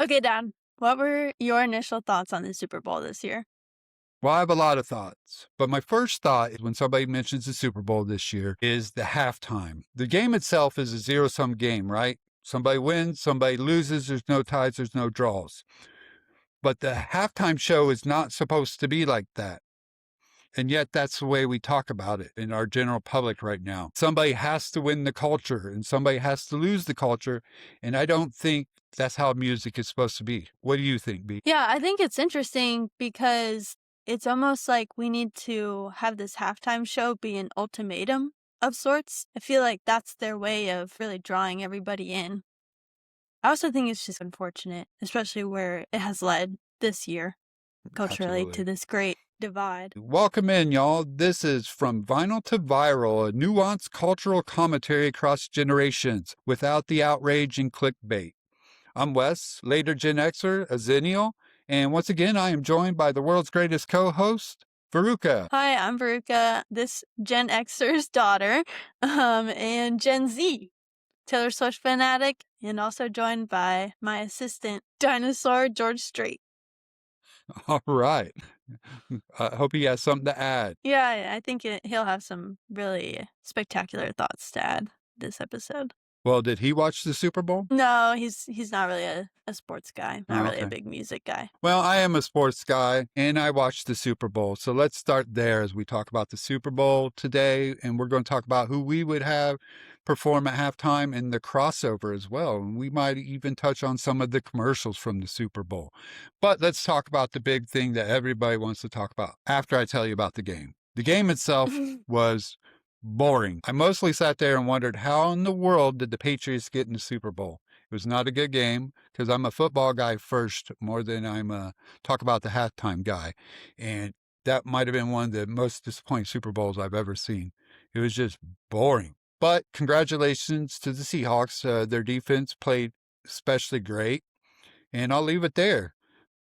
Okay, Dad, what were your initial thoughts on the Super Bowl this year? Well, I have a lot of thoughts, but my first thought is when somebody mentions the Super Bowl this year is the halftime. The game itself is a zero sum game, right? Somebody wins, somebody loses, there's no ties, there's no draws. But the halftime show is not supposed to be like that. And yet that's the way we talk about it in our general public right now. Somebody has to win the culture and somebody has to lose the culture. And I don't think that's how music is supposed to be. What do you think, B? Yeah, I think it's interesting because it's almost like we need to have this halftime show be an ultimatum of sorts. I feel like that's their way of really drawing everybody in. I also think it's just unfortunate, especially where it has led this year culturally to Absolutely. this great divide. Welcome in, y'all. This is From Vinyl to Viral, a nuanced cultural commentary across generations without the outrage and clickbait. I'm Wes, later Gen Xer, a Zennial, and once again, I am joined by the world's greatest co host, Veruca. Hi, I'm Veruca, this Gen Xer's daughter, and Gen Z. Taylor Swift fanatic, and also joined by my assistant, Dinosaur George Strait. All right. I hope he has something to add. Yeah, I think he'll have some really spectacular thoughts to add this episode. Well, did he watch the Super Bowl? No, he's not really a sports guy, not Oh, really a okay. big music guy. Well, I am a sports guy and I watched the Super Bowl. So let's start there as we talk about the Super Bowl today. And we're going to talk about who we would have perform at halftime and the crossover as well. And we might even touch on some of the commercials from the Super Bowl. But let's talk about the big thing that everybody wants to talk about after I tell you about the game. The game itself was boring. I mostly sat there and wondered how in the world did the Patriots get in the Super Bowl? It was not a good game because I'm a football guy first more than I'm a talk about the halftime guy. And that might have been one of the most disappointing Super Bowls I've ever seen. It was just boring. But congratulations to the Seahawks. Their defense played especially great. And I'll leave it there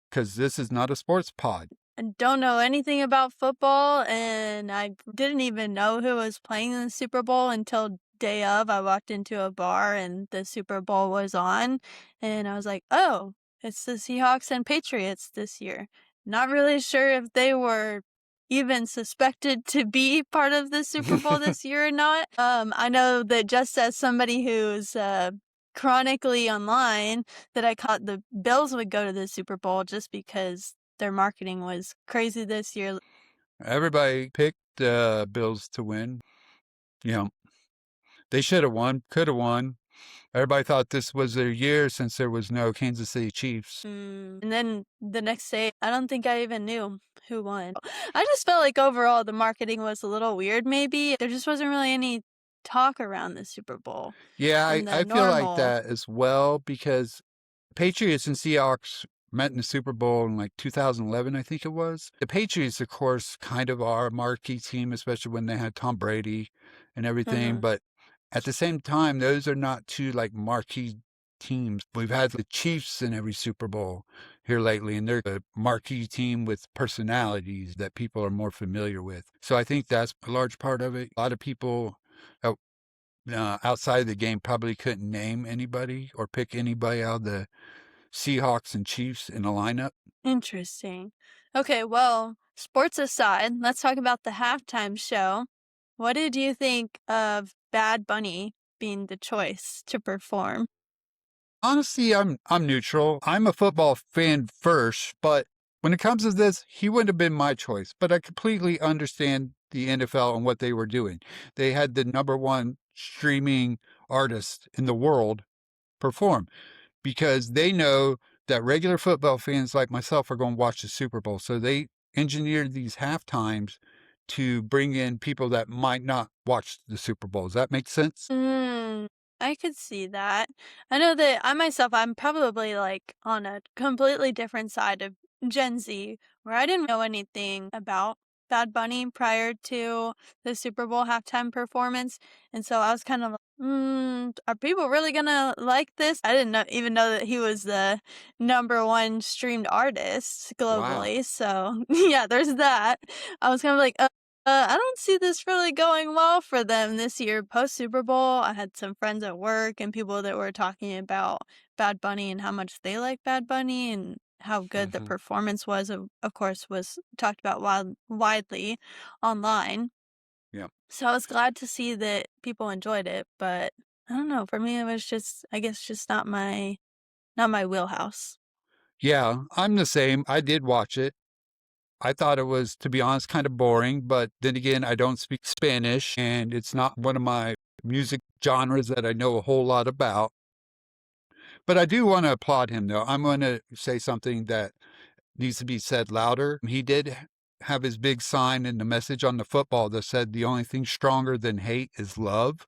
because this is not a sports pod. I don't know anything about football, and I didn't even know who was playing in the Super Bowl until day of. I walked into a bar and the Super Bowl was on, and I was like, oh, it's the Seahawks and Patriots this year. Not really sure if they were even suspected to be part of the Super Bowl this year or not. I know that just as somebody who's chronically online, that I caught the Bills would go to the Super Bowl just because their marketing was crazy this year. Everybody picked the Bills to win. You know, they should have won, could have won. Everybody thought this was their year since there was no Kansas City Chiefs. And then the next day, I don't think I even knew who won. I just felt like overall the marketing was a little weird, maybe. There just wasn't really any talk around the Super Bowl. Yeah, And the I feel like normal. that as well because Patriots and Seahawks met in the Super Bowl in like 2011, I think it was. The Patriots, of course, kind of are a marquee team, especially when they had Tom Brady and everything. Mhm. But at the same time, those are not two like marquee teams. We've had the Chiefs in every Super Bowl here lately, and they're a marquee team with personalities that people are more familiar with. So I think that's a large part of it. A lot of people outside of the game probably couldn't name anybody or pick anybody out of the Seahawks and Chiefs in a lineup. Interesting. Okay, well, sports aside, let's talk about the halftime show. What did you think of Bad Bunny being the choice to perform? Honestly, I'm neutral. I'm a football fan first, but when it comes to this, he wouldn't have been my choice. But I completely understand the NFL and what they were doing. They had the number one streaming artist in the world perform because they know that regular football fans like myself are going to watch the Super Bowl. So they engineered these half times to bring in people that might not watch the Super Bowl. Does that make sense? Mm, I could see that. I know that I myself, I'm probably like on a completely different side of Gen Z, where I didn't know anything about Bad Bunny prior to the Super Bowl halftime performance. And so I was kind of like, are people really gonna like this? I didn't even know that he was the number one streamed artist Wow. globally. So yeah, there's that. I was kind of like, I don't see this really going well for them this year post Super Bowl. I had some friends at work and people that were talking about Bad Bunny and how much they like Bad Bunny and how good the Hmm. performance was. Of course, was talked about widely online. Yeah. So I was glad to see that people enjoyed it, but I don't know. For me, it was just, I guess, just not my wheelhouse. Yeah, I'm the same. I did watch it. I thought it was, to be honest, kind of boring, but then again, I don't speak Spanish and it's not one of my music genres that I know a whole lot about. But I do want to applaud him, though. I'm going to say something that needs to be said louder. He did have his big sign and the message on the football that said the only thing stronger than hate is love.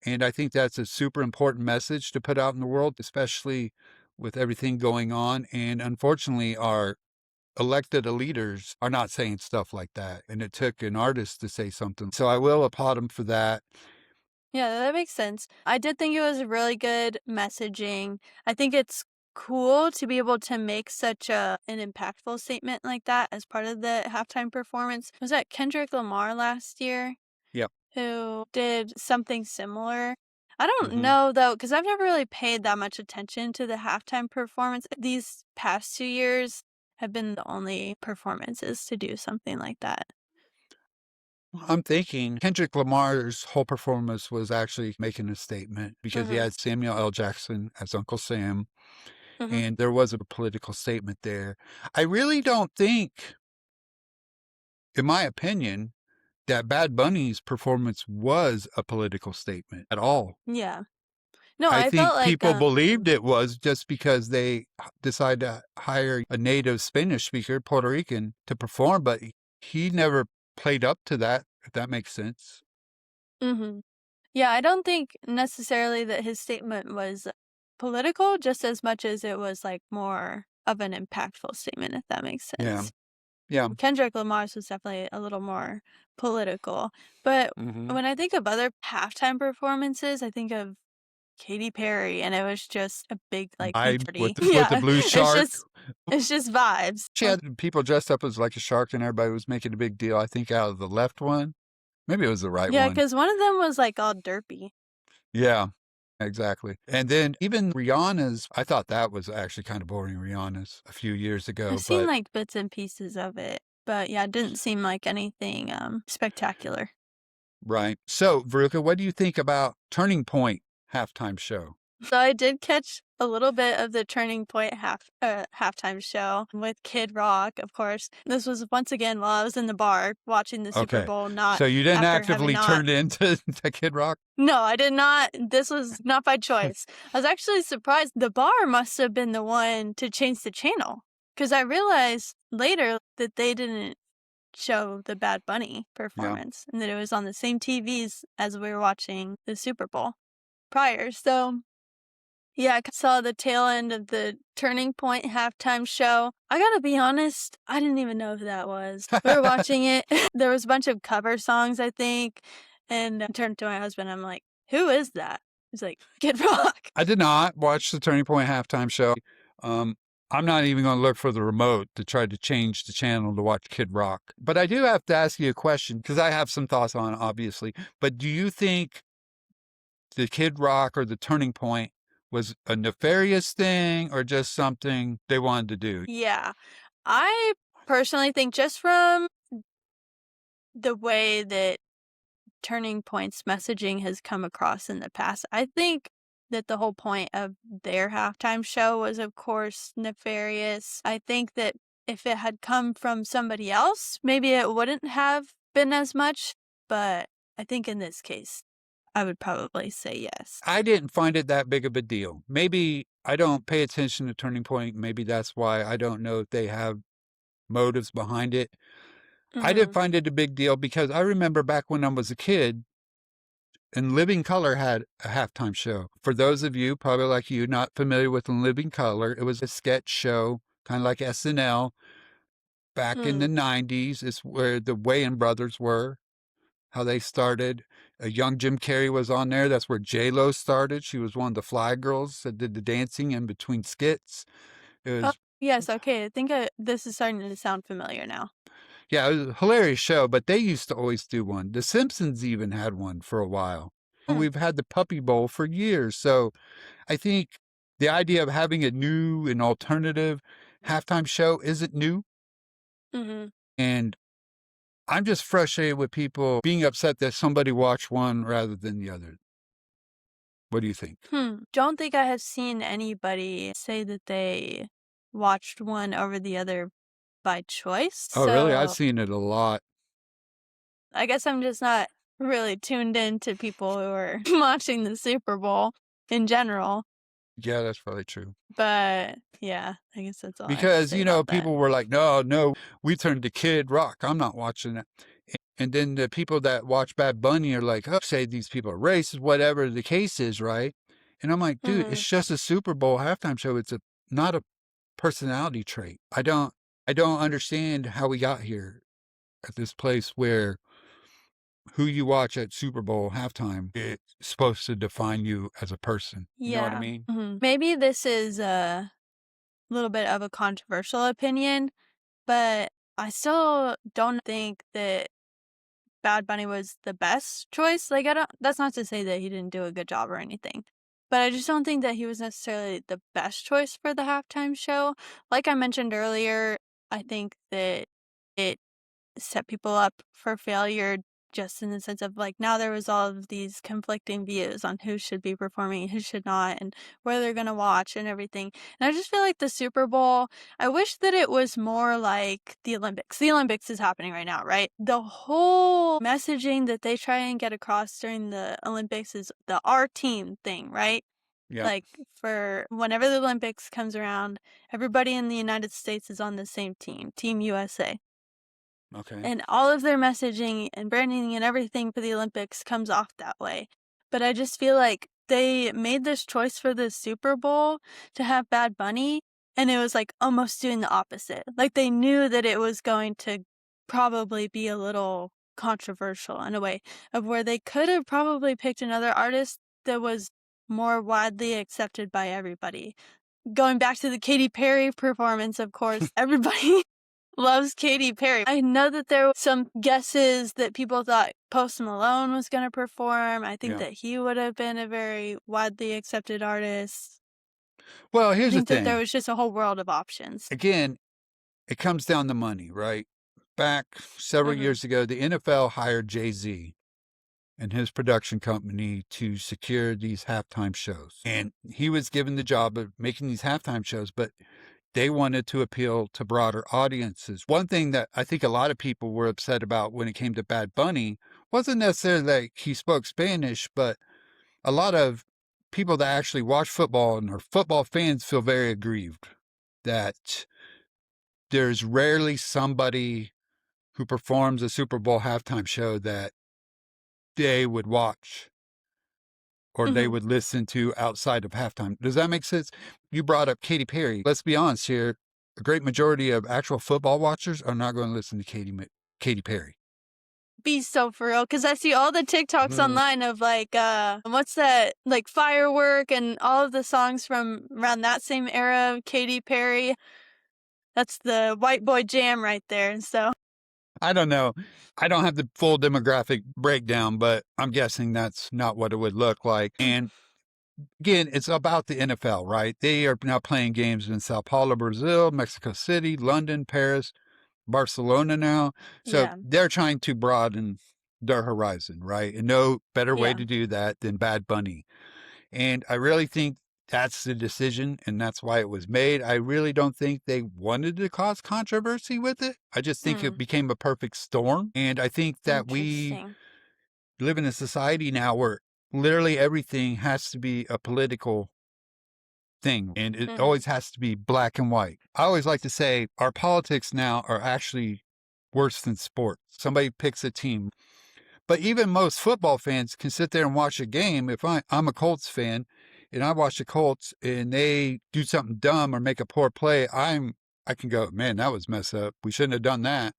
And I think that's a super important message to put out in the world, especially with everything going on. And unfortunately, our elected leaders are not saying stuff like that. And it took an artist to say something. So I will applaud him for that. Yeah, that makes sense. I did think it was really good messaging. I think it's cool to be able to make such an impactful statement like that as part of the halftime performance. Was that Kendrick Lamar last year Yep. who did something similar? I don't Hmm. know though, because I've never really paid that much attention to the halftime performance. These past 2 years have been the only performances to do something like that. I'm thinking Kendrick Lamar's whole performance was actually making a statement because he Mm-hmm. had Samuel L. Jackson as Uncle Sam, Mm-hmm. and there was a political statement there. I really don't think, in my opinion, that Bad Bunny's performance was a political statement at all. Yeah. No, I I felt think like people believed it was just because they decided to hire a native Spanish speaker, Puerto Rican, to perform, but he never played up to that, if that makes sense. mhm. Yeah, I don't think necessarily that his statement was political just as much as it was, like, more of an impactful statement, if that makes Yeah. sense. Yeah. Kendrick Lamar's was definitely a little more political, but Hmm. when I think of other halftime performances, I think of Katy Perry, and it was just a big, like, Vibes party. with the Yeah, blue it's shark. just it's just vibes. She had people dressed up as like a shark and everybody was making a big deal, I think, out of the left one. Maybe it was the right Yeah, one. because one of them was, like, all derpy. Yeah, exactly. And then even Rihanna's, I thought that was actually kind of boring, Rihanna's a few years I've ago, seen, but like, bits and pieces of it, but, yeah, it didn't seem like anything, spectacular. right. So, Veruca, what do you think about Turning Point halftime show? So I did catch a little bit of the Turning Point halftime show with Kid Rock, of course. This was once again while I was in the bar watching the Super Okay. Bowl, not So you didn't after having actively not. turn into to Kid Rock? No, I did not. This was not by choice. I was actually surprised. The bar must have been the one to change the channel because I realized later that they didn't show the Bad Bunny Yeah. performance and that it was on the same TVs as we were watching the Super Bowl prior. So yeah, I saw the tail end of the Turning Point halftime show. I gotta be honest, I didn't even know who that was. We were watching it. There was a bunch of cover songs, I think, and I turned to my husband. I'm like, "Who is that?" He's like, "Kid Rock." I did not watch the Turning Point halftime show. Um, I'm not even going to look for the remote to try to change the channel to watch Kid Rock. But I do have to ask you a question because I have some thoughts on it, obviously. But do you think the Kid Rock or the Turning Point was a nefarious thing or just something they wanted to do? Yeah, I personally think just from the way that Turning Point's messaging has come across in the past. I think that the whole point of their halftime show was, of course, nefarious. I think that if it had come from somebody else, maybe it wouldn't have been as much, but I think in this case, I would probably say yes. I didn't find it that big of a deal. Maybe I don't pay attention to Turning Point. Maybe that's why I don't know if they have motives behind it. I didn't Mhm. find it a big deal because I remember back when I was a kid and Living Color had a halftime show. For those of you, probably like you, not familiar with Living Color, it was a sketch show, kind of like SNL. Back in the Mm. 90s is where the Wayans brothers were, how they started. A young Jim Carrey was on there. That's where J-Lo started. She was one of the fly girls that did the dancing in between skits. It Oh, was yes, okay. I think this is starting to sound familiar now. Yeah, it was a hilarious show, but they used to always do one. The Simpsons even had one for a while. And Hmm. we've had the Puppy Bowl for years. So I think the idea of having a new and alternative halftime show isn't new. Mhm. And I'm just frustrated with people being upset that somebody watched one rather than the other. What do you think? Don't think I have seen anybody say that they watched one over the other by choice, Oh, really? I've so seen it a lot. I guess I'm just not really tuned in to people who are watching the Super Bowl in general, Yeah, that's probably true. but yeah, I guess that's all I have to Because, say about that. people were like, no, no, we turned to Kid Rock. I'm not watching that. And then the people that watch Bad Bunny are like, oh, say these people are racist, whatever the case is, right? And I'm like, dude, Mhm. it's just a Super Bowl halftime show. It's not a personality trait. I don't understand how we got here at this place where who you watch at Super Bowl halftime is supposed to define you as a person. You know what I Yeah. mean? Maybe this is a little bit of a controversial opinion, but I still don't think that Bad Bunny was the best choice. Like, I don't, that's not to say that he didn't do a good job or anything, but I just don't think that he was necessarily the best choice for the halftime show. Like I mentioned earlier, I think that it set people up for failure just in the sense of like now there was all of these conflicting views on who should be performing, who should not, and where they're gonna watch and everything. And I just feel like the Super Bowl, I wish that it was more like the Olympics. The Olympics is happening right now, right? The whole messaging that they try and get across during the Olympics is the our team thing, right? Yeah. Like for whenever the Olympics comes around, everybody in the United States is on the same team, Team USA. Okay. And all of their messaging and branding and everything for the Olympics comes off that way. But I just feel like they made this choice for the Super Bowl to have Bad Bunny, and it was like almost doing the opposite. Like they knew that it was going to probably be a little controversial in a way, of where they could have probably picked another artist that was more widely accepted by everybody. Going back to the Katy Perry performance, of course, everybody loves Katy Perry. I know that there were some guesses that people thought Post Malone was going to perform. I think Yeah. that he would have been a very widely accepted artist. Well, I here's the think that there thing. was just a whole world of options. Again, it comes down to money, right? Back several Mhm. years ago, the NFL hired Jay-Z and his production company to secure these halftime shows. And he was given the job of making these halftime shows, but they wanted to appeal to broader audiences. One thing that I think a lot of people were upset about when it came to Bad Bunny wasn't necessarily that he spoke Spanish, but a lot of people that actually watch football and are football fans feel very aggrieved that there's rarely somebody who performs a Super Bowl halftime show that they would watch or they Mhm. would listen to outside of halftime. Does that make sense? You brought up Katy Perry. Let's be honest here. A great majority of actual football watchers are not going to listen to Katy Perry. Be so for real, because I see all the TikToks Mm. online of like, what's that? Like Firework and all of the songs from around that same era of Katy Perry. That's the white boy jam right there. And so, I don't know. I don't have the full demographic breakdown, but I'm guessing that's not what it would look like. And again, it's about the NFL, right? They are now playing games in Sao Paulo, Brazil, Mexico City, London, Paris, Barcelona now. So yeah. they're trying to broaden their horizon, right? And no better way Yeah. to do that than Bad Bunny. And I really think that's the decision, and that's why it was made. I really don't think they wanted to cause controversy with it. I just think it Hmm. became a perfect storm. And I think that we Interesting. live in a society now where literally everything has to be a political thing, and it Hmm. always has to be black and white. I always like to say our politics now are actually worse than sports. Somebody picks a team, but even most football fans can sit there and watch a game. If I'm a Colts fan and I watch the Colts and they do something dumb or make a poor play, I can go, man, that was messed up. We shouldn't have done that.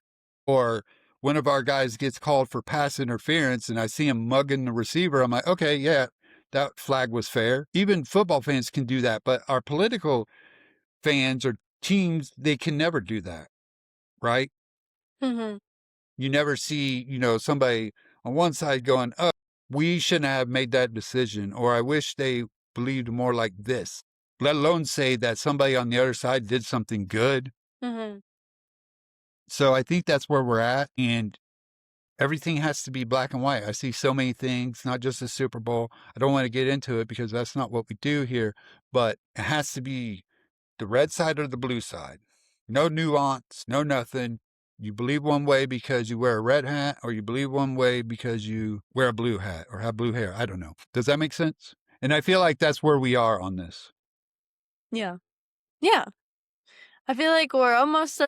Or one of our guys gets called for pass interference and I see him mugging the receiver. I'm like, okay, yeah, that flag was fair. Even football fans can do that, but our political fans or teams, they can never do that, right? Mhm. You never see, somebody on one side going, "Oh, we shouldn't have made that decision," or "I wish they believed more like this." Let alone say that somebody on the other side did something good. Mhm. So I think that's where we're at, and everything has to be black and white. I see so many things, not just the Super Bowl. I don't want to get into it because that's not what we do here, but it has to be the red side or the blue side. No nuance, no nothing. You believe one way because you wear a red hat, or you believe one way because you wear a blue hat or have blue hair. I don't know. Does that make sense? And I feel like that's where we are on this. Yeah. Yeah. I feel like we're almost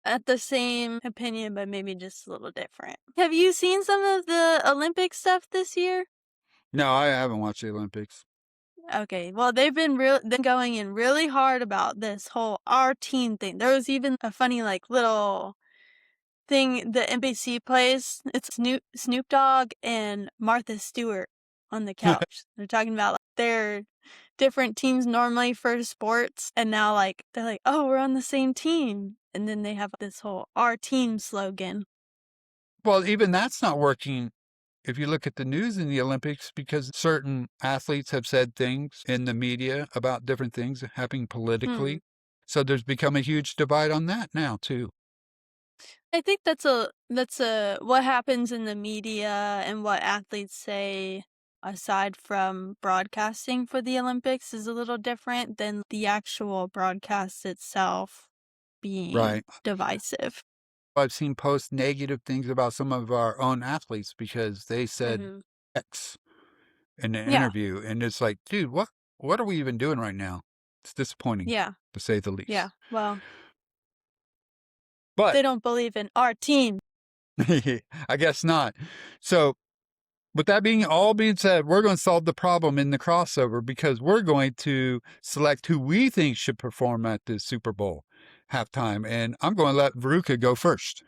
at the same opinion, but maybe just a little different. Have you seen some of the Olympic stuff this year? No, I haven't watched the Olympics. Okay, well, they've been going in really hard about this whole our team thing. There was even a funny like little thing the NBC plays. It's Snoop Dogg and Martha Stewart on the couch. They're talking about like, their different teams normally for sports, and now like they're like, "Oh, we're on the same team." And then they have this whole our team slogan. Well, even that's not working if you look at the news in the Olympics, because certain athletes have said things in the media about different things happening Hmm. politically. So there's become a huge divide on that now, too. I think that's a what happens in the media and what athletes say aside from broadcasting for the Olympics is a little different than the actual broadcast itself being Right. divisive. I've seen post negative things about some of our own athletes because they said Mhm. X in an Yeah. interview. And it's like, dude, what are we even doing right now? It's disappointing, Yeah. to say the Yeah. least. Well, But they don't believe in our team. I guess not. So with that being said, we're going to solve the problem in the crossover because we're going to select who we think should perform at the Super Bowl halftime. And I'm going to let Veruca go first.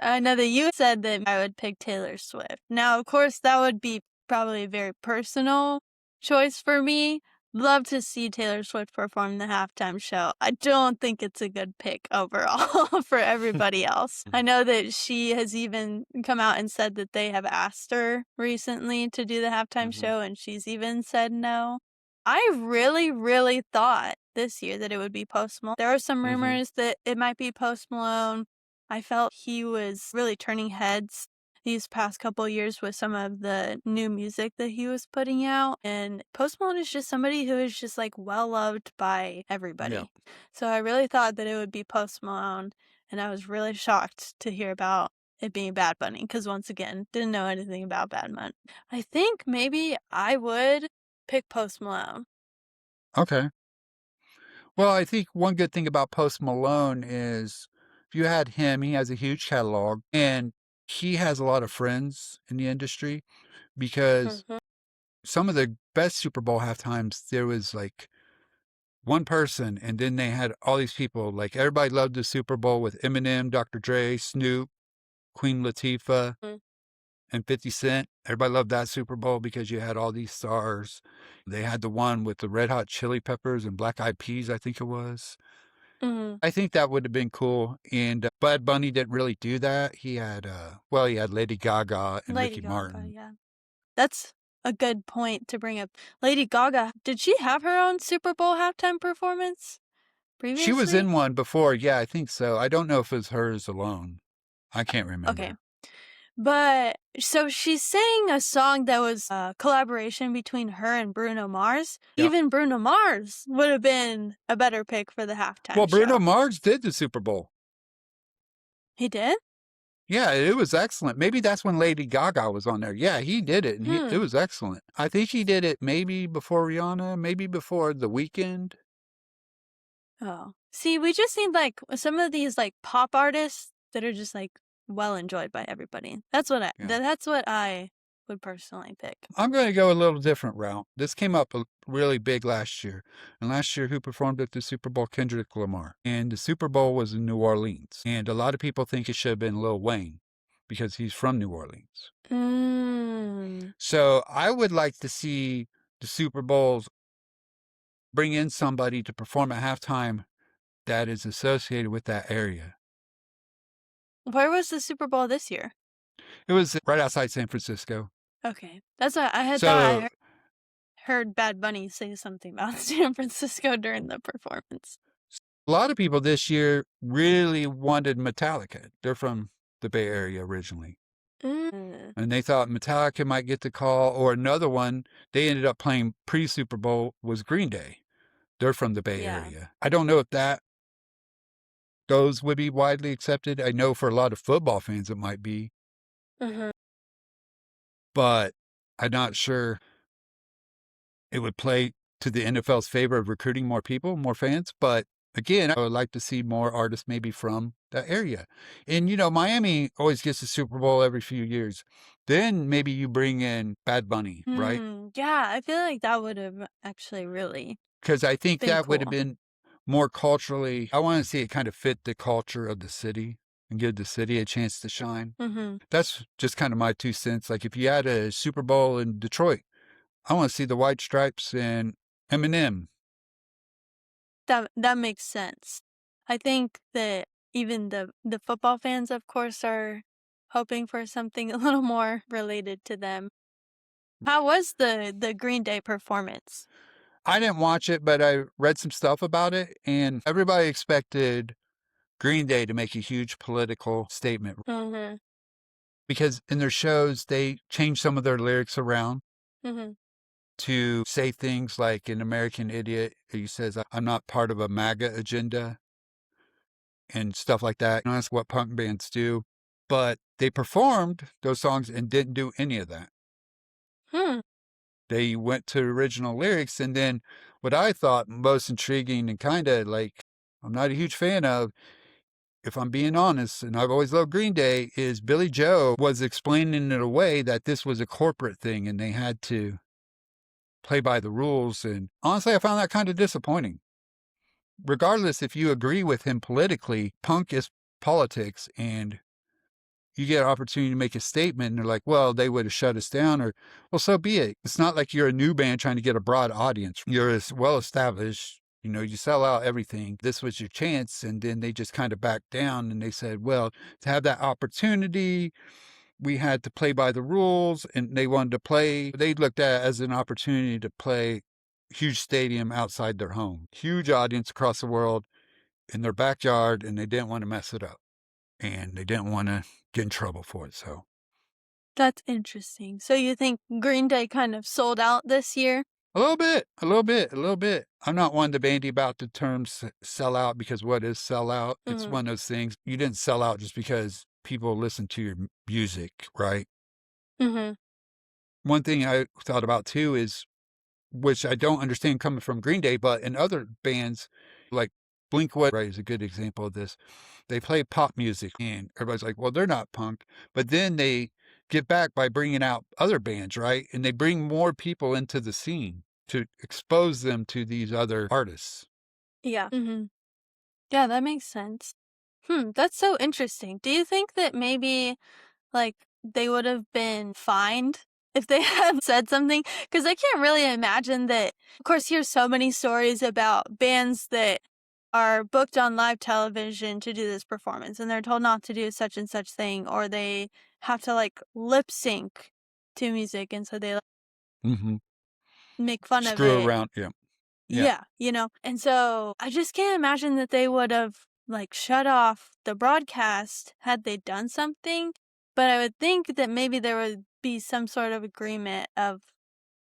I know that you said that I would pick Taylor Swift. Now, of course, that would be probably a very personal choice for me. Love to see Taylor Swift perform the halftime show. I don't think it's a good pick overall for everybody else. I know that she has even come out and said that they have asked her recently to do the halftime Mhm. show, and she's even said no. I really, really thought this year that it would be Post Malone. There are some Mhm. rumors that it might be Post Malone. I felt he was really turning heads these past couple years with some of the new music that he was putting out. And Post Malone is just somebody who is just like well loved by Yeah. everybody. So I really thought that it would be Post Malone. And I was really shocked to hear about it being Bad Bunny because once again, didn't know anything about Bad Bunny. I think maybe I would pick Post Malone. Okay. Well, I think one good thing about Post Malone is if you had him, he has a huge catalog and he has a lot of friends in the industry because Mhm. some of the best Super Bowl halftimes, there was like one person, and then they had all these people. Like everybody loved the Super Bowl with Eminem, Dr. Dre, Snoop, Queen Latifah, Mhm. and 50 Cent. Everybody loved that Super Bowl because you had all these stars. They had the one with the Red Hot Chili Peppers and Black Eyed Peas, I think it was. Mhm. I think that would have been cool. And Bad Bunny didn't really do that. Well, he had Lady Gaga and Lady Ricky Gaga, Martin. yeah. That's a good point to bring up. Lady Gaga, did she have her own Super Bowl halftime performance She was previously? in one before. Yeah, I think so. I don't know if it was hers alone. I can't Okay. remember. But so she sang a song that was a collaboration between her and Bruno Mars. Yeah. Even Bruno Mars would have been a better pick for the Well, halftime Bruno show. Mars did the Super Bowl. He did? Yeah, it was excellent. Maybe that's when Lady Gaga was on there. Yeah, he did it, and it Hmm. was excellent. I think he did it maybe before Rihanna, maybe before The Weeknd. Oh. See, we just need like some of these like pop artists that are just like well enjoyed by everybody. Yeah. That's what I would personally pick. I'm going to go a little different route. This came up really big last year. And last year, who performed at the Super Bowl? Kendrick Lamar. And the Super Bowl was in New Orleans. And a lot of people think it should have been Lil Wayne because he's from New Orleans. Mm. So I would like to see the Super Bowls bring in somebody to perform at halftime that is associated with that area. Where was the Super Bowl this year? It was right outside San Francisco. Okay. That's what I had thought So heard Bad Bunny say something about San Francisco during the performance. a lot of people this year really wanted Metallica. They're from the Bay Area originally. Mm. And they thought Metallica might get the call, or another one they ended up playing pre-Super Bowl was Green Day. They're from the Bay Yeah. Area. I don't know if those would be widely accepted. I know for a lot of football fans it might be, Mhm. but I'm not sure it would play to the NFL's favor of recruiting more people, more fans. But again, I would like to see more artists maybe from that area. And, Miami always gets the Super Bowl every few years. Then maybe you bring in Bad Bunny, right? Yeah, I feel like that would have actually really Because I think been that would have cool. been more culturally, I want to see it kind of fit the culture of the city and give the city a chance to shine. Mhm. That's just kind of my 2 cents. Like if you had a Super Bowl in Detroit, I want to see the White Stripes and Eminem. That makes sense. I think that even the football fans, of course, are hoping for something a little more related to them. How was the Green Day performance? I didn't watch it, but I read some stuff about it, and everybody expected Green Day to make a huge political statement Mhm. because in their shows, they change some of their lyrics around Mhm. to say things like in American Idiot, he says, I'm not part of a MAGA agenda and stuff like that. And that's what punk bands do. But they performed those songs and didn't do any of that. Hmm. They went to original lyrics. And then what I thought most intriguing and kind of like, I'm not a huge fan of, if I'm being honest, and I've always loved Green Day, is Billy Joe was explaining in a way that this was a corporate thing and they had to play by the rules. And honestly, I found that kind of disappointing. Regardless if you agree with him politically, punk is politics, and you get an opportunity to make a statement and they're like, well, they would have shut us down, or, well, so be it. It's not like you're a new band trying to get a broad audience. You're as well established. You sell out everything. This was your chance. And then they just kind of backed down and they said, well, to have that opportunity, we had to play by the rules and they wanted to play. They looked at it as an opportunity to play huge stadium outside their home, huge audience across the world in their backyard, and they didn't want to mess it up and they didn't want to get in trouble for it. So That's interesting. So you think Green Day kind of sold out this year? a little bit, a little bit, a little bit. I'm not one to bandy about the term sell out because what is sell out? It's Mhm. one of those things. You didn't sell out just because people listen to your music, right? Mhm. One thing I thought about too is, which I don't understand coming from Green Day, but in other bands like Blink What right, is a good example of this. They play pop music and everybody's like, well, they're not punk. But then they get back by bringing out other bands, right? And they bring more people into the scene to expose them to these other artists. Yeah. Mhm. Yeah, that makes sense. That's so interesting. Do you think that maybe like, they would have been fined if they had said something? Because I can't really imagine that of course, here's so many stories about bands that are booked on live television to do this performance, and they're told not to do such and such thing, or they have to, like, lip sync to music, and so they, like, Mm-hmm. make fun of Screw it. around. Yeah. Yeah. Yeah, and so I just can't imagine that they would have, like, shut off the broadcast had they done something, but I would think that maybe there would be some sort of agreement of,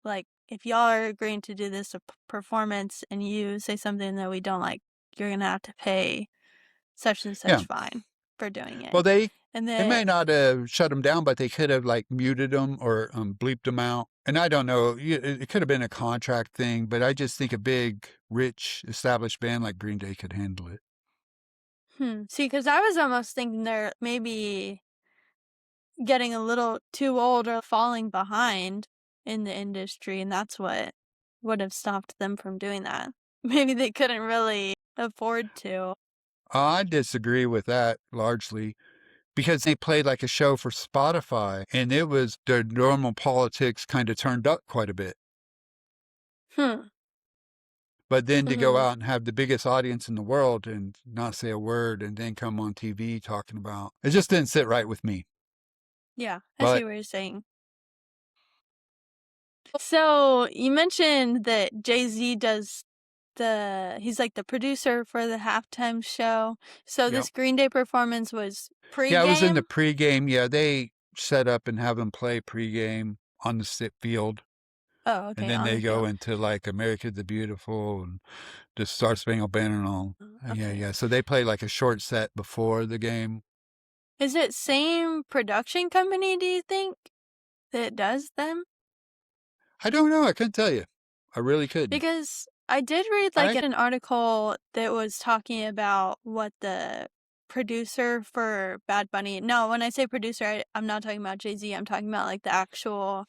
like, if y'all are agreeing to do this performance and you say something that we don't like, you're gonna have to pay such and Yeah. such fine for doing Well, it. they And they may then not have shut them down, but they could have like muted them or bleeped them out. And I don't know, it could have been a contract thing, but I just think a big, rich, established band like Green Day could handle it. see, because I was almost thinking they're maybe getting a little too old or falling behind in the industry, and that's what would have stopped them from doing that. Maybe they couldn't really afford to. I disagree with that largely because they played like a show for Spotify, and it was their normal politics kind of turned up quite a bit. Hmm. But then to go Mhm. out and have the biggest audience in the world and not say a word and then come on TV talking about it just didn't sit right with me. Yeah, I see But what you're saying. So you mentioned that Jay-Z does he's like the producer for the halftime show. So yep. this Green Day performance was Yeah, it was in the pregame? pregame. Yeah, they set up and have them play pregame on the sit field. Oh, And okay, then on they the go field. into like America the Beautiful and the Star Spangled Banner and all. Yeah, Okay. yeah. So they play like a short set before the game. Is it same production company, do you think, that does them? I don't know. I couldn't tell you. I really couldn't. Because I did read like I an article that was talking about what the producer for Bad Bunny. No, when I say producer, I'm not talking about Jay-Z. I'm talking about like the actual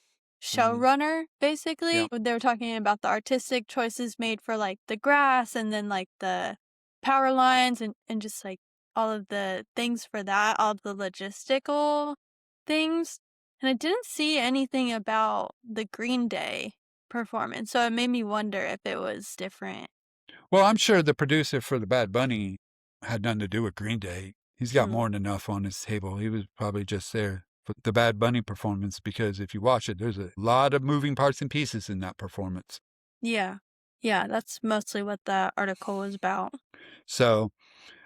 mm, showrunner, basically. yeah. They were talking about the artistic choices made for like the grass and then like the power lines and just like all of the things for that, all of the logistical things. And I didn't see anything about the Green Day performance, so it made me wonder if it was different. Well, I'm sure the producer for the Bad Bunny had nothing to do with Green Day. He's got Hmm. more than enough on his table. He was probably just there for the Bad Bunny performance because if you watch it, there's a lot of moving parts and pieces in that performance. Yeah. Yeah, that's mostly what that article was about. So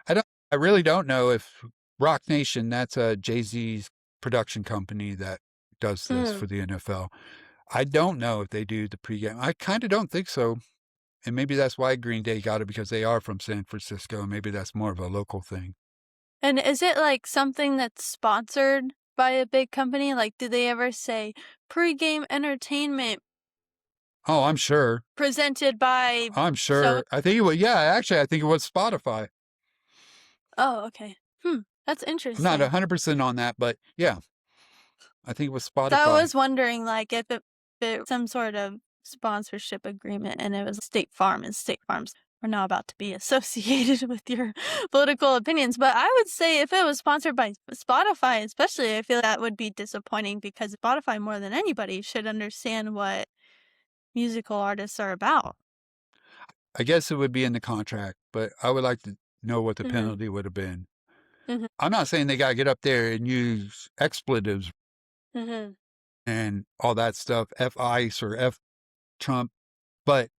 I don't. I really don't know if Rock Nation. That's a Jay Z's production company that does this Mm. for the NFL. I don't know if they do the pregame. I kind of don't think so. And maybe that's why Green Day got it because they are from San Francisco. Maybe that's more of a local thing. And is it like something that's sponsored by a big company? Like, do they ever say pregame entertainment Oh, I'm sure. presented by I'm so? sure. I think it was. Yeah, actually, I think it was Spotify. Oh, okay. That's I'm not interesting. 100% on that, but yeah, I think it was So I Spotify. was wondering, like, if it some sort of sponsorship agreement and it was State Farm, and State Farms are not about to be associated with your political opinions. But I would say if it was sponsored by Spotify, especially, I feel that would be disappointing because Spotify, more than anybody, should understand what musical artists are about. I guess it would be in the contract, but I would like to know what the Hmm. penalty would have been. Hmm. I'm not saying they got to get up there and use expletives Hmm. and all that stuff, F ICE or F Trump, but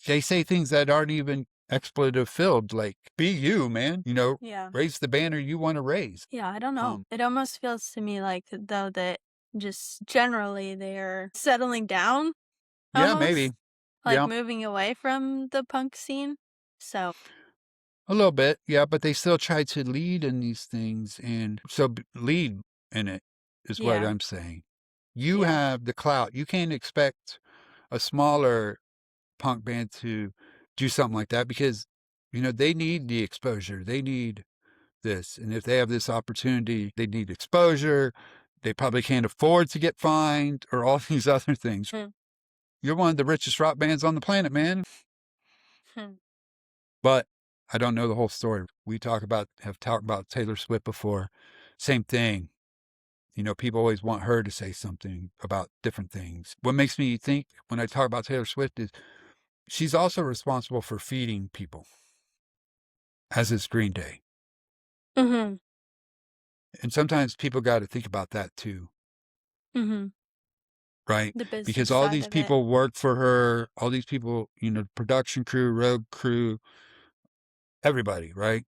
they say things that aren't even expletive filled, like "Be you, man," Yeah. raise the banner you want to raise. Yeah, I don't know. Um, It almost feels to me like though that just generally they're settling down yeah, maybe, almost, like, yeah, moving away from the punk scene, so a little bit, yeah, but they still try to lead in these things, and so lead in it is what yeah, I'm saying. You yeah, have the clout. You can't expect a smaller punk band to do something like that because they need the exposure. They need this. And if they have this opportunity, they need exposure. They probably can't afford to get fined or all these other things. hmm, You're one of the richest rock bands on the planet, man. hmm, But I don't know the whole story. Have talked about Taylor Swift before. Same thing. People always want her to say something about different things. What makes me think when I talk about Taylor Swift is she's also responsible for feeding people, as is Green Day. mhm, And sometimes people got to think about that too, mhm, right? the business Because all side these of it. people work for her, all these people, production crew, road crew, everybody, right?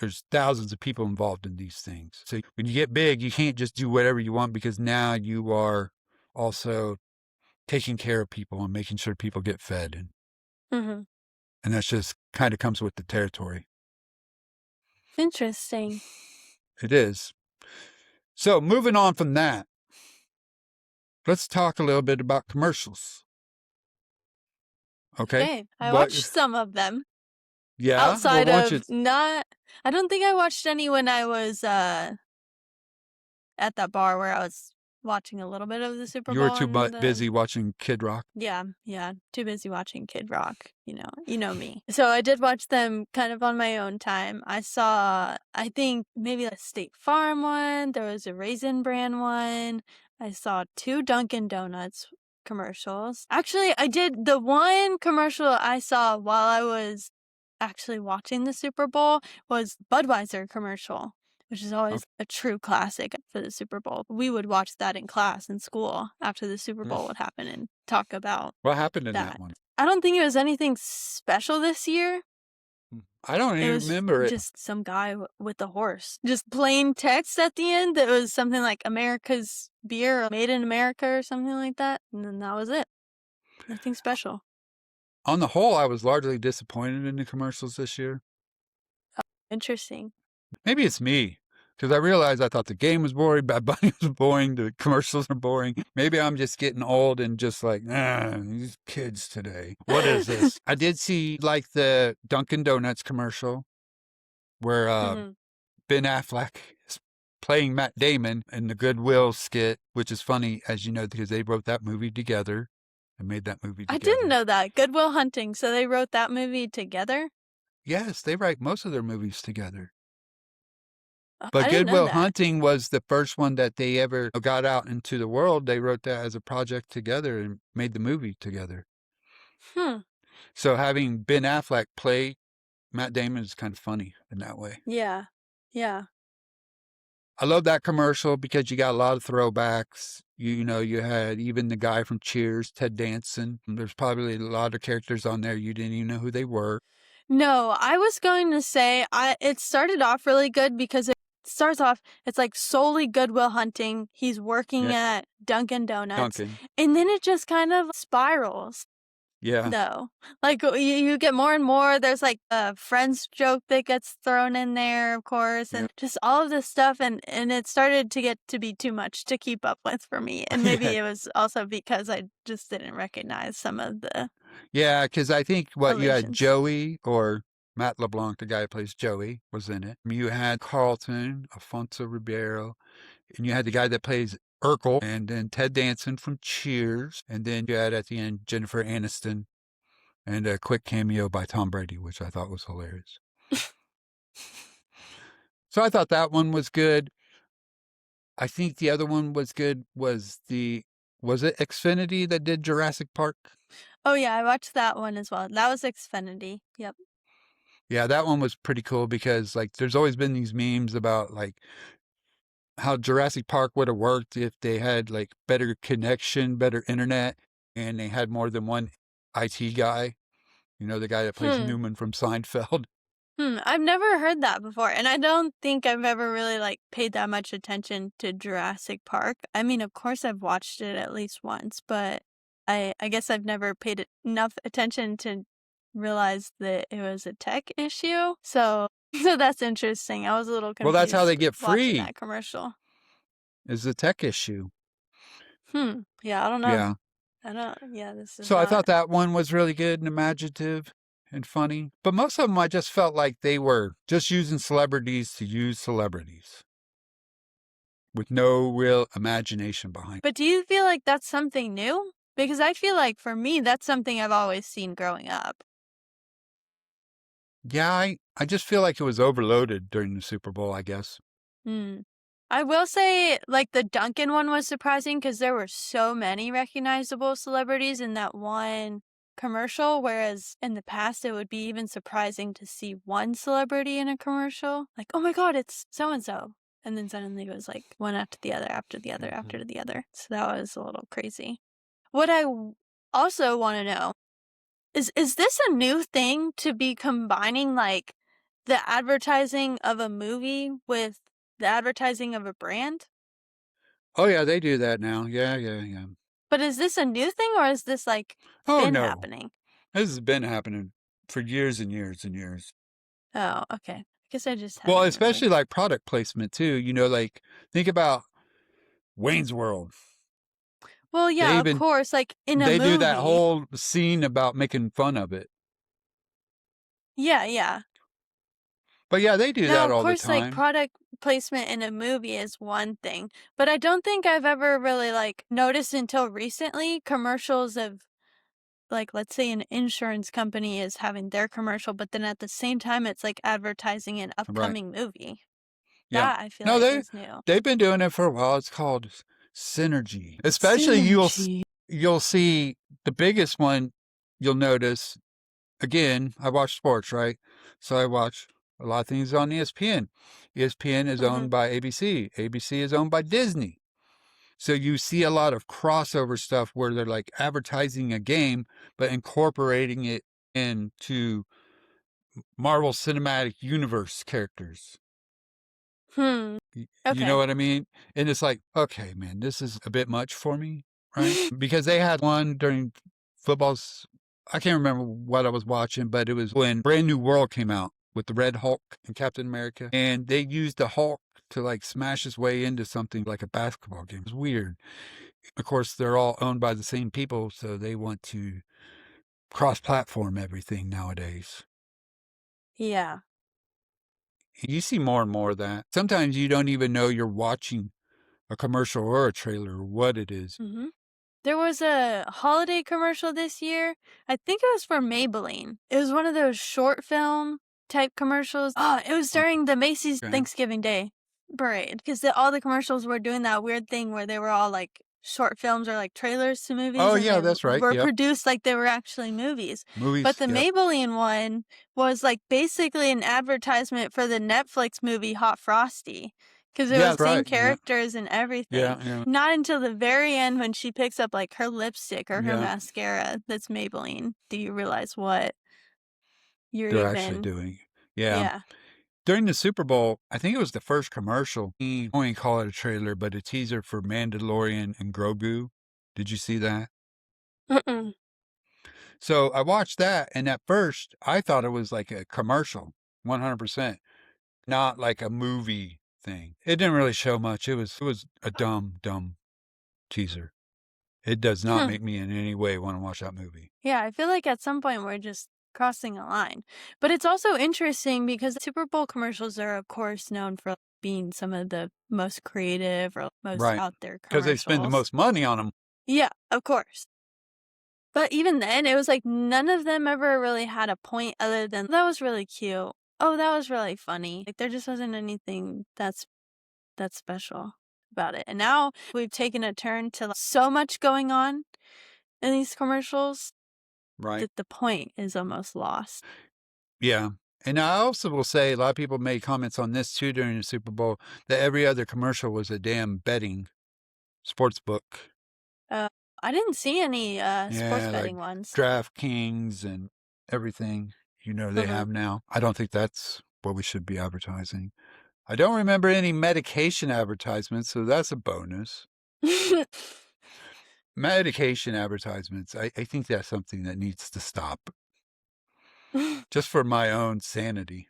There's thousands of people involved in these things. So when you get big, you can't just do whatever you want because now you are also taking care of people and making sure people get fed. Mhm, And that's just kind of comes with the territory. interesting. It is. So moving on from that, let's talk a little bit about commercials. Okay. Okay, I What, watched some of them yeah. Well, outside why don't you, of not I don't think I watched any when I was, at that bar where I was watching a little bit of the Super you were Bowl too and the busy watching Kid Rock? yeah, yeah, too busy watching Kid Rock, you know me. So I did watch them kind of on my own time. I saw, I think maybe a State Farm one, there was a Raisin Bran one. I saw 2 Dunkin' Donuts commercials. Actually, I did the one commercial I saw while I was actually watching the Super Bowl was Budweiser commercial, which is always Okay. a true classic for the Super Bowl. We would watch that in class in school after the Super Bowl would happen and talk about What happened in that that. one? I don't think it was anything special this year. I don't It even was remember it. just some guy with a horse. Just plain text at the end that was something like America's beer or made in America or something like that. And then that was it. Nothing special. On the whole, I was largely disappointed in the commercials this year. Interesting. Maybe it's me, because I realized I thought the game was boring, Bad Bunny was boring, the commercials are boring. Maybe I'm just getting old and just like, these kids today. What is this? I did see like the Dunkin' Donuts commercial where Hmm. Ben Affleck is playing Matt Damon in the Goodwill skit, which is funny, as you know, because they wrote that movie together and made that movie I didn't together. know that. Goodwill Hunting. So they wrote that movie together? Yes, they write most of their movies together. Oh, But I didn't know Goodwill that. Hunting was the first one that they ever got out into the world. They wrote that as a project together and made the movie together. Hmm. So having Ben Affleck play Matt Damon is kind of funny in that way. Yeah. Yeah. I love that commercial because you got a lot of throwbacks. You know, you had even the guy from Cheers, Ted Danson. There's probably a lot of characters on there you didn't even know who they were. No, I was going to say it started off really good because it starts off, it's like solely Goodwill Hunting. He's working Yeah, at Dunkin' Donuts. Duncan. And then it just kind of spirals, Yeah, though. Like you get more and more. There's like a Friends joke that gets thrown in there, of course, yeah, and just all of this stuff. And it started to get to be too much to keep up with for me. And yeah. maybe it was also because I just didn't recognize some of the Yeah, because I think what you had allusions. Joey or Matt LeBlanc, the guy who plays Joey, was in it. You had Carlton, Alfonso Ribeiro, and you had the guy that plays Urkel, and then Ted Danson from Cheers, and then you had at the end Jennifer Aniston, and a quick cameo by Tom Brady, which I thought was hilarious. So I thought that one was good. I think the other one was good. Was it Xfinity that did Jurassic Park? Oh yeah, I watched that one as well. That was Xfinity. Yep. Yeah, that one was pretty cool because like there's always been these memes about like how Jurassic Park would have worked if they had like better connection, better internet, and they had more than one IT guy. You know, the guy that plays Hmm. Newman from Seinfeld. I've never heard that before, and I don't think I've ever really like paid that much attention to Jurassic Park. I mean, of course I've watched it at least once, but I guess I've never paid enough attention to realize that it was a tech issue. So so that's interesting. I was a little Well, that's how they confused get watching free that commercial. is the tech issue. Yeah, I don't know. Yeah. I don't. Yeah, this is So I not. thought that one was really good and imaginative and funny. But most of them, I just felt like they were just using celebrities to use celebrities with no real imagination behind. But do you feel like that's something new? Because I feel like for me, that's something I've always seen growing up. Yeah, I just feel like it was overloaded during the Super Bowl, I guess. Hmm. I will say, like, the Duncan one was surprising because there were so many recognizable celebrities in that one commercial, whereas in the past it would be even surprising to see one celebrity in a commercial. Like, oh my god, it's so and so. And then suddenly it was like one after the other, after the other, Mm-hmm. after the other. So that was a little crazy. What I also want to know is this a new thing to be combining like the advertising of a movie with the advertising of a brand? Oh, yeah, they do that now. Yeah, yeah, yeah. But is this a new thing or is this like Oh, been no. happening? This has been happening for years and years and years. Oh, okay. I guess I just Well, haven't really. especially like product placement, too. You know, like think about Wayne's World. Well, They yeah, of even course, like in a they do that movie. whole scene about making fun of it. Yeah, yeah. But yeah, they do Now, that of all the course, like time. product placement in a movie is one thing, but I don't think I've ever really like noticed until recently commercials of like let's say an insurance company is having their commercial, but then at the same time it's like advertising an Right. upcoming movie. Yeah. That I feel No, like is new. they've been doing it for a while. It's called synergy. Especially Synergy. you'll see the biggest one you'll notice. Again, I watch sports, right? So I watch a lot of things on ESPN. ESPN is Mhm. owned by ABC. ABC is owned by Disney. So you see a lot of crossover stuff where they're like advertising a game, but incorporating it into Marvel Cinematic Universe characters. Hmm. You know Okay. what I mean? And it's like, okay, man, this is a bit much for me, right? Because they had one during football's, I can't remember what I was watching, but it was when Brand New World came out with the Red Hulk and Captain America. And they used the Hulk to like smash his way into something like a basketball game. It was weird. Of course, they're all owned by the same people, so they want to cross platform everything nowadays. Yeah. You see more and more of that. Sometimes you don't even know you're watching a commercial or a trailer or what it is. Mhm. There was a holiday commercial this year. I think it was for Maybelline. It was one of those short film type commercials. Oh, it was during the Macy's Okay. Thanksgiving Day parade because all the commercials were doing that weird thing where they were all like short films or like trailers to movies Oh, and yeah, they that's right. were Yep. produced like they were actually movies. But Movies. the Yep. Maybelline one was like basically an advertisement for the Netflix movie Hot Frosty because it Yeah, was that's same right. Yeah. characters and everything. Yeah. Yeah. Not until the very end when she picks up like her lipstick or her Yeah. mascara that's Maybelline do you realize what you're They're actually even doing. Yeah. yeah. During the Super Bowl, I think it was the first commercial. I won't call it a trailer, but a teaser for Mandalorian and Grogu. Did you see that? Mm-mm. So I watched that, and at first I thought it was like a commercial, 100%, not like a movie thing. It didn't really show much. It was a dumb teaser. It does not Hmm. make me in any way want to watch that movie. Yeah, I feel like at some point we're just crossing a line. But it's also interesting because Super Bowl commercials are of course known for being some of the most creative or most Right. out there Because they spend the commercials. most money on them. Yeah, of course. But even then, it was like none of them ever really had a point other than that was really cute. Oh, that was really funny. Like there just wasn't anything that's special about it. And now we've taken a turn to so much going on in these commercials Right. that the point is almost lost. Yeah. And I also will say a lot of people made comments on this too during the Super Bowl that every other commercial was a damn betting sports book. Uh, I didn't see any sports Yeah, like betting ones. DraftKings and everything, they Mhm. have now. I don't think that's what we should be advertising. I don't remember any medication advertisements, so that's a bonus. Medication advertisements, I think that's something that needs to stop just for my own sanity.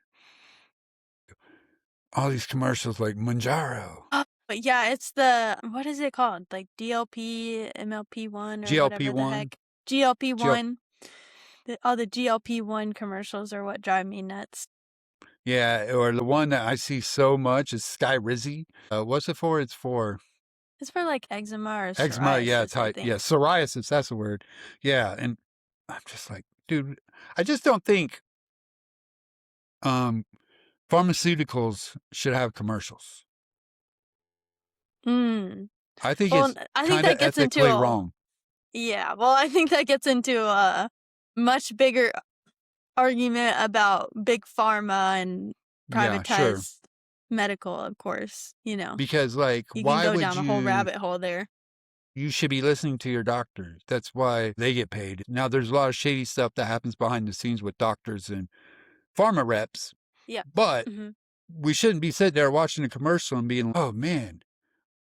All these commercials like Manjaro, But yeah, it's the what is it called? Like DLP, MLP1 or whatever the GLP-1, heck. GL, GLP1. All the GLP-1 commercials are what drive me nuts. yeah, or the one that I see so much is Sky Rizzy. What's it for? It's for It's for like eczema or eczema. Yeah, it's psoriasis, I high. Yeah, think. psoriasis. That's the word. Yeah, and I'm just like, dude, I just don't think um, pharmaceuticals should have commercials. Mm. I think Well, it's I think kind of that gets into ethically a wrong. yeah. Well, I think that gets into a much bigger argument about big pharma and Yeah, sure. privatized medical, of course. Because like, You can why go would down a whole you? rabbit hole there. You should be listening to your doctors. That's why they get paid. Now, there's a lot of shady stuff that happens behind the scenes with doctors and pharma reps, Yeah. but Hmm. we shouldn't be sitting there watching a commercial and being, oh man,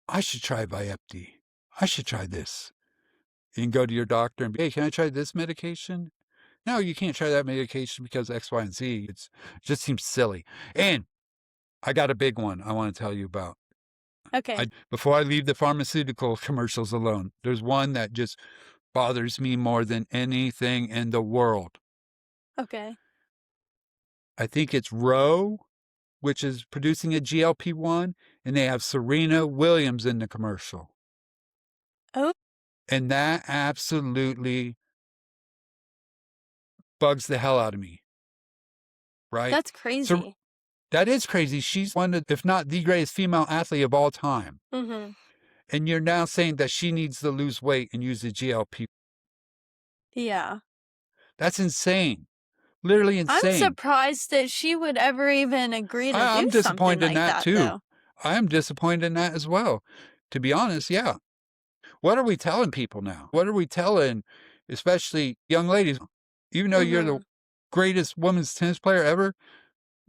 I should try Vyepti. I should try this. And go to your doctor and be, hey, can I try this medication? No, you can't try that medication because X, Y, and Z. It just seems silly. And I got a big one I want to tell you about. Okay. Before I leave the pharmaceutical commercials alone, there's one that just bothers me more than anything in the world. Okay. I think it's Roe, which is producing a GLP-1, and they have Serena Williams in the commercial. Oh, And that absolutely bugs the hell out of me, right? that's So crazy. that is crazy. She's one of, if not the greatest female athlete of all time. Hmm. And you're now saying that she needs to lose weight and use the GLP. Yeah. That's insane. Literally I'm insane. surprised that she would ever even agree to do I'm something disappointed in like that that, too. though. I am disappointed in that as well. To be honest, yeah. What are we telling people now? What are we telling, especially young ladies? Even though you're the Mhm. greatest women's tennis player ever,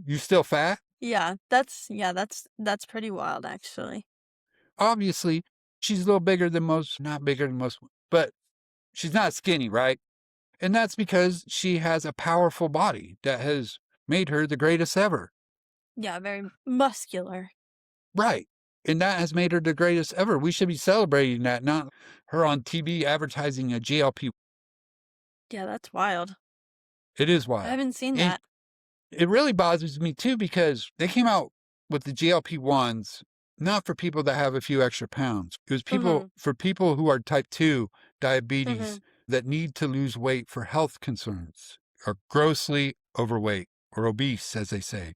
you still fat? Yeah, that's pretty wild, actually. Obviously, she's a little bigger than most, not bigger than most, but she's not skinny, right? And that's because she has a powerful body that has made her the greatest ever. Yeah, very muscular. Right. And that has made her the greatest ever. We should be celebrating that, not her on TV advertising a GLP. Yeah, that's wild. It is I wild. haven't seen And that. it really bothers me too because they came out with the GLP-1s not for people that have a few extra pounds. It was Mhm. people who are type 2 diabetes Mhm. that need to lose weight for health concerns, are grossly overweight or obese, as they say.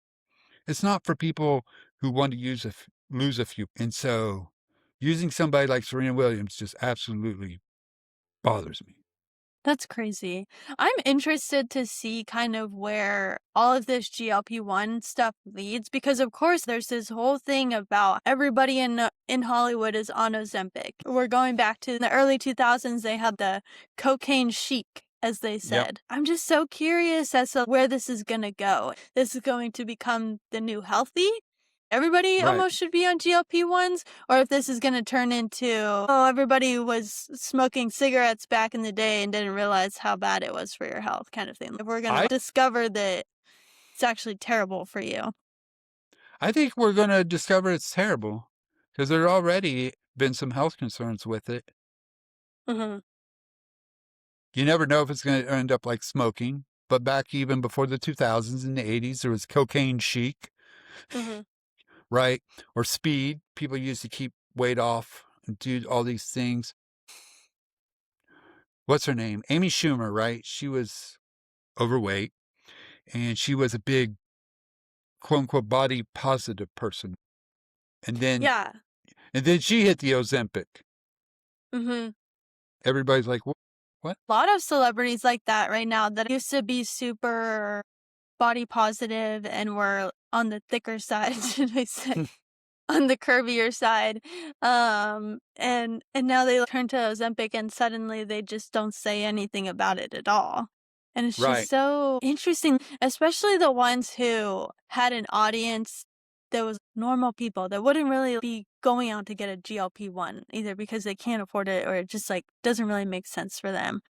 It's not for people who want to lose a few. And so using somebody like Serena Williams just absolutely bothers me. That's crazy. I'm interested to see kind of where all of this GLP-1 stuff leads because of course there's this whole thing about everybody in Hollywood is on Ozempic. We're going back to the early 2000s. They had the cocaine chic, as they Yep. said. I'm just so curious as to where this is going to go. This is going to become the new healthy. Everybody Right. almost should be on GLP-1s, or if this is going to turn into, oh, everybody was smoking cigarettes back in the day and didn't realize how bad it was for your health, kind of thing. If we're going to I discover that it's actually terrible for you. I think we're going to discover it's terrible because there already been some health concerns with it. Mhm. You never know if it's going to end up like smoking. But back even before the 2000s and the 80s, there was cocaine chic, Mhm. right? Or speed. People used to keep weight off and do all these things. What's her name? Amy Schumer, right? She was overweight and she was a big quote unquote body positive person. And then Yeah. and then she hit the Ozempic. Mhm. Everybody's like, what? A lot of celebrities like that right now that used to be super body positive and were on the thicker side, should I say? On the curvier side, and now they turn to Ozempic and suddenly they just don't say anything about it at all, and it's just Right. so interesting, especially the ones who had an audience that was normal people that wouldn't really be going out to get a GLP-1 either because they can't afford it or it just, like, doesn't really make sense for them,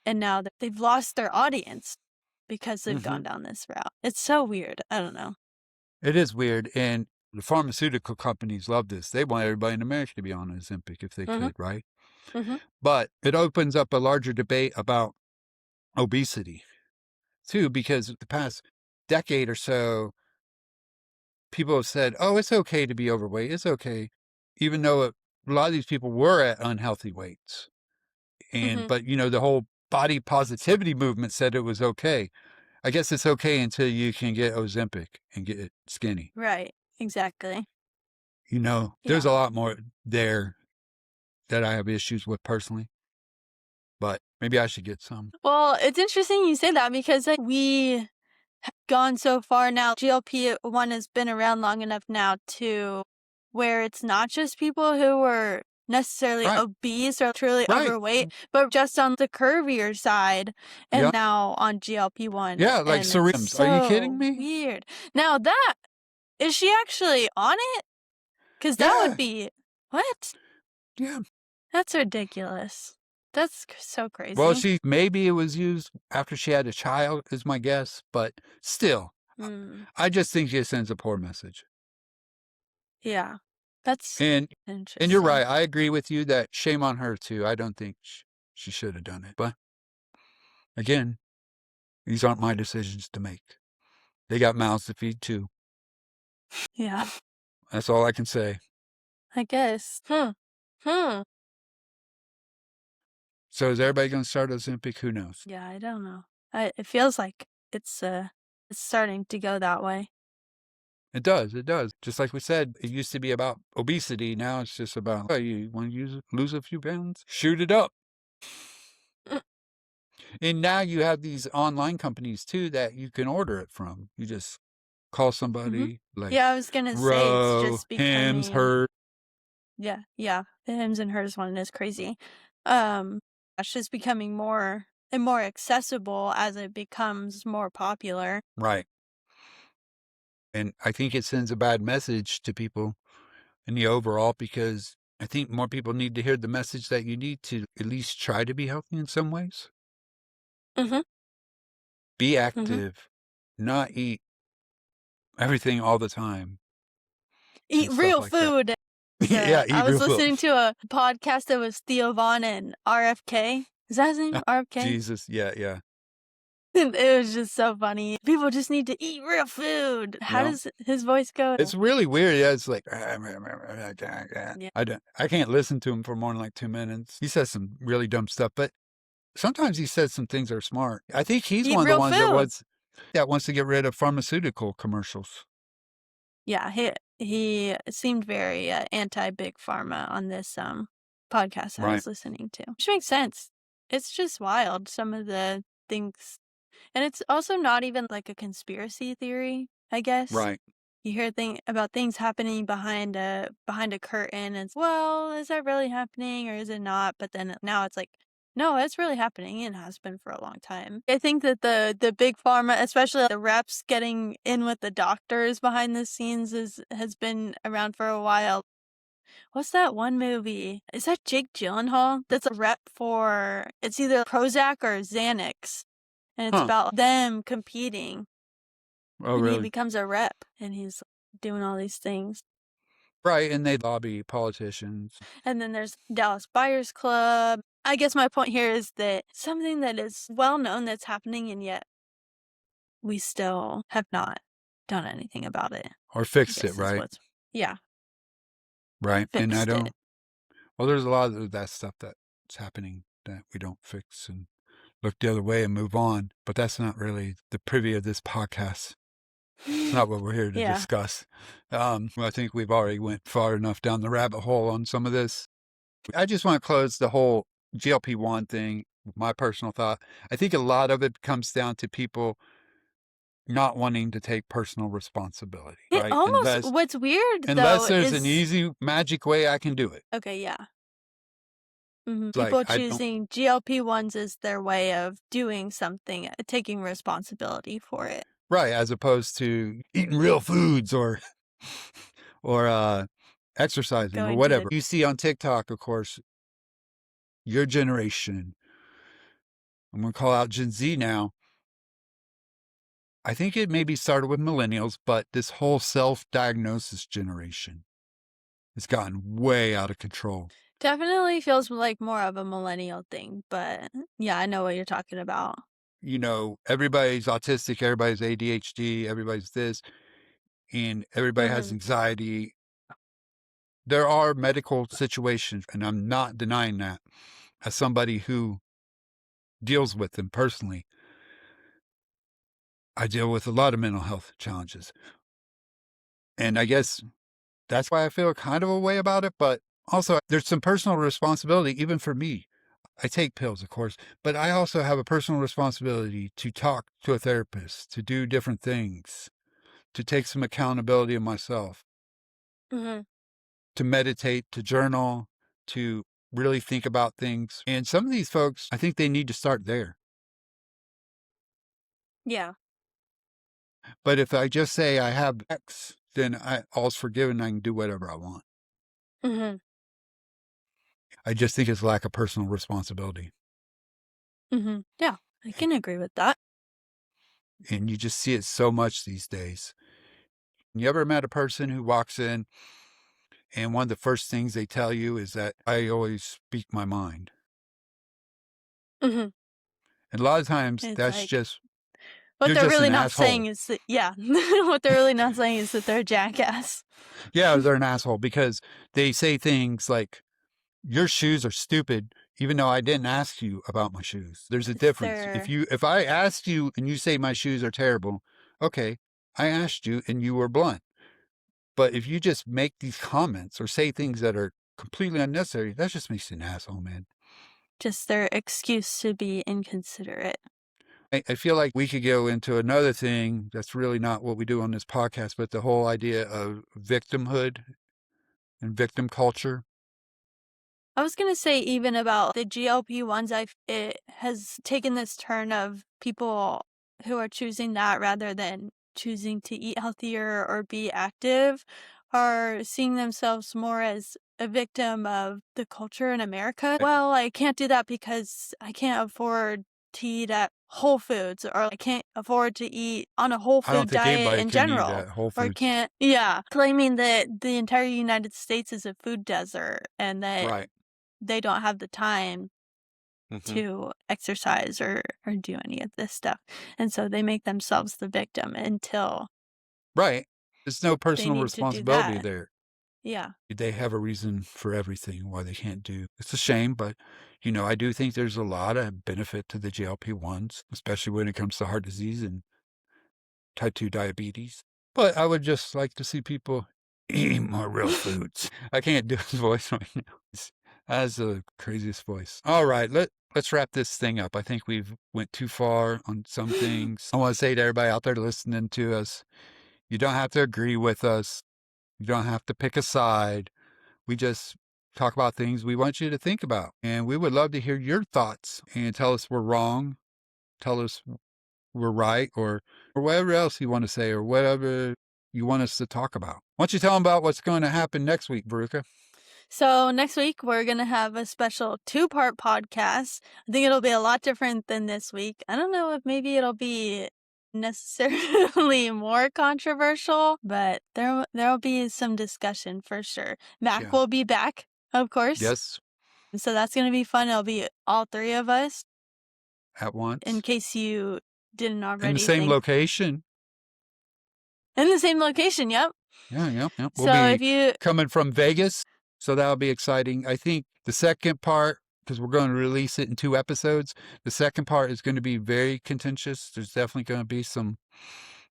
and now that they've lost their audience because they've Hmm. gone down this route. It's so weird, I don't know. It is weird. And the pharmaceutical companies love this. They want everybody in America to be on Ozempic if they Mhm, could, right? mhm. But it opens up a larger debate about obesity too, because the past decade or so, people have said, oh, it's okay to be overweight. It's okay. Even though a lot of these people were at unhealthy weights. And, Mhm. but, the whole body positivity movement said it was okay. I guess it's okay until you can get Ozempic and get skinny. Right, exactly. There's Yeah. a lot more there that I have issues with personally, but maybe I should get some. Well, it's interesting you say that because, like, we gone so far now. GLP-1 has been around long enough now to where it's not just people who were necessarily Right, obese or truly right. overweight, but just on the curvier side and Yeah, now on GLP-1, yeah, like and it's Sarims. Are you kidding so me? weird. Now that is she actually on it? Because that would Yeah, be what? yeah. That's ridiculous. That's so Well, crazy. maybe it was used after she had a child, is my guess, but still, Mm, I just think it sends a poor message. yeah. That's And you're interesting. right. I agree with you that shame on her too. I don't think she should have done it. But again, these aren't my decisions to make. They got mouths to feed too. Yeah, That's all I can say. I guess. Hmm. Hmm. So is everybody going to start Ozempic? Who knows? Yeah, I don't know. It feels like it's starting to go that way. It does. It does. Just like we said, it used to be about obesity. Now it's just about, oh, you want to lose a few pounds? Shoot it up. And now you have these online companies too that you can order it from. You just call Mhm. somebody like Yeah, I was gonna say it's Row, just Hims, becoming Her. yeah, the Hims and Hers one is crazy. Um, it's just becoming more and more accessible as it becomes more popular. Right. And I think it sends a bad message to people in the overall because I think more people need to hear the message that you need to at least try to be healthy in some ways. Mhm, Be mhm. active, not eat everything all the time Eat and stuff real like that. food. Yeah, I eat was real food. listening to a podcast that was Theo Von and RFK. Is that his name? RFK? Jesus. Yeah, yeah. And it was just so funny. People just need to eat real food. How Yeah. does his voice go? It's really weird. Yeah, it's like Yeah. I can't listen to him for more than like 2 minutes. He says some really dumb stuff, but sometimes he says some things that are smart. I think he's Eat one of the real ones that food. wants to get rid of pharmaceutical commercials. Yeah, he seemed very anti big pharma on this podcast I Right, was listening to, which makes sense. It's just wild some of the things, and it's also not even like a conspiracy theory. I guess right. you hear about things happening behind a curtain, and well, is that really happening or is it not? But then now it's like, no, it's really happening and has been for a long time. I think that the big pharma, especially the reps getting in with the doctors behind the scenes, has been around for a while. What's that one movie? Is that Jake Gyllenhaal? That's a rep for it's either Prozac or Xanax, and it's Huh. about them competing, Oh, and he really? becomes a rep, and he's doing all these things. Right, and they lobby politicians. And then there's Dallas Buyers Club. I guess my point here is that something that is well known that's happening, and yet we still have not done anything about it. Or I fixed it, guess is right? what's yeah, Right. And I fixed it. don't, well, there's a lot of that stuff that's happening that we don't fix and look the other way and move on. But that's not really the privy of this podcast. It's not what we're here to Yeah. discuss. I think we've already went far enough down the rabbit hole on some of this. I just want to close the whole GLP-1 thing. My personal thought. I think a lot of it comes down to people not wanting to take personal responsibility, It right? almost what's weird Unless though there's an is easy magic way I can do it. okay, yeah. Like People I don't. choosing GLP-1s as their way of doing something, taking responsibility for it. Right, as opposed to eating real foods or or exercising or Going to the whatever. You see on TikTok, of course, your generation. I'm going to call out Gen Z now. I think it maybe started with millennials, but this whole self-diagnosis generation has gotten way out of control. definitely feels like more of a millennial thing, but yeah, I know what you're talking about. You know, everybody's autistic, everybody's ADHD, everybody's this, and everybody has Mhm. anxiety. There are medical situations, and I'm not denying that as somebody who deals with them personally. I deal with a lot of mental health challenges. And I guess that's why I feel kind of a way about it. But also, there's some personal responsibility, even for me. I take pills, of course, but I also have a personal responsibility to talk to a therapist, to do different things, to take some accountability of myself, Mhm. to meditate, to journal, to really think about things. And some of these folks, I think they need to start there. Yeah. But if I just say I have X, then all's forgiven. I can do whatever I want. Mhm. I just think it's lack of personal responsibility. Mhm. Yeah, I can agree with that. And you just see it so much these days. You ever met a person who walks in and one of the first things they tell you is that I always speak my mind? Mhm. And a lot of times It's that's like just, what you're they're just an really not saying asshole. is that yeah, what they're really not saying is that they're a jackass. Yeah, they're an asshole because they say things like, your shoes are stupid, even though I didn't ask you about my shoes. There's a It's difference. their If I asked you and you say my shoes are terrible, okay, I asked you and you were blunt. But if you just make these comments or say things that are completely unnecessary, that just makes you an asshole, man. Just their excuse to be inconsiderate. I feel like we could go into another thing that's really not what we do on this podcast, but the whole idea of victimhood and victim culture. I was gonna say even about the GLP-1s, it has taken this turn of people who are choosing that rather than choosing to eat healthier or be active are seeing themselves more as a victim of the culture in America. Well, I can't do that because I can't afford to eat at Whole Foods, or I can't afford to eat on a whole I don't food think diet anybody in can eat general. at Whole Or Foods. can't, yeah, claiming that the entire United States is a food desert and that Right. they don't have the time Mm-hmm. to exercise or do any of this stuff. And so they make themselves the victim until Right. There's no they personal need to do responsibility that. there. Yeah. They have a reason for everything why they can't do. It's a shame, but I do think there's a lot of benefit to the GLP-1s, especially when it comes to heart disease and type 2 diabetes. But I would just like to see people eating more real foods. I can't do his voice right now. That's the craziest voice. All right, let's wrap this thing up. I think we've went too far on some things. I want to say to everybody out there listening to us, you don't have to agree with us. You don't have to pick a side. We just talk about things we want you to think about. And we would love to hear your thoughts and tell us we're wrong. Tell us we're right, or whatever else you want to say, or whatever you want us to talk about. Why don't you tell them about what's going to happen next week, Veruca? So next week we're gonna have a special two-part podcast. I think it'll be a lot different than this week. I don't know if maybe it'll be necessarily more controversial, but there'll be some discussion for sure. Mac Yeah. will be back, of course. Yes, So that's gonna be fun. It'll be all three of us, at in once. case you didn't In the already same think. location. In the same location, yep. Yeah, yeah, yeah. We'll So be if you coming from Vegas, so that'll be exciting. I think the second part, because we're going to release it in 2 episodes, the second part is going to be very contentious. There's definitely going to be some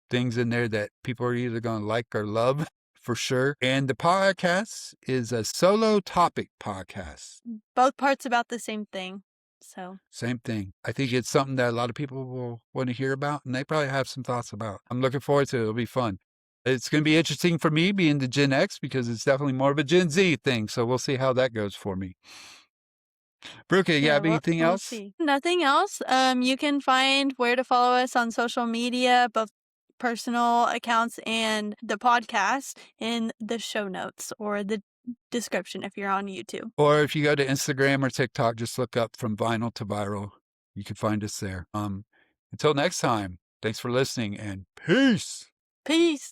things in there that people are either going to like or love for sure. And the podcast is a solo topic podcast. both parts about the same thing. So Same thing. I think it's something that a lot of people will want to hear about, and they probably have some thoughts about. I'm looking forward to it. It'll be fun. It's going to be interesting for me being the Gen X because it's definitely more of a Gen Z thing. So we'll see how that goes for me. Brooke, you yeah, have we'll anything we'll else? see. Nothing else. You can find where to follow us on social media, both personal accounts and the podcast in the show notes or the description if you're on YouTube. Or if you go to Instagram or TikTok, just look up From Vinyl to Viral. You can find us there. Until next time, thanks for listening and peace. Peace.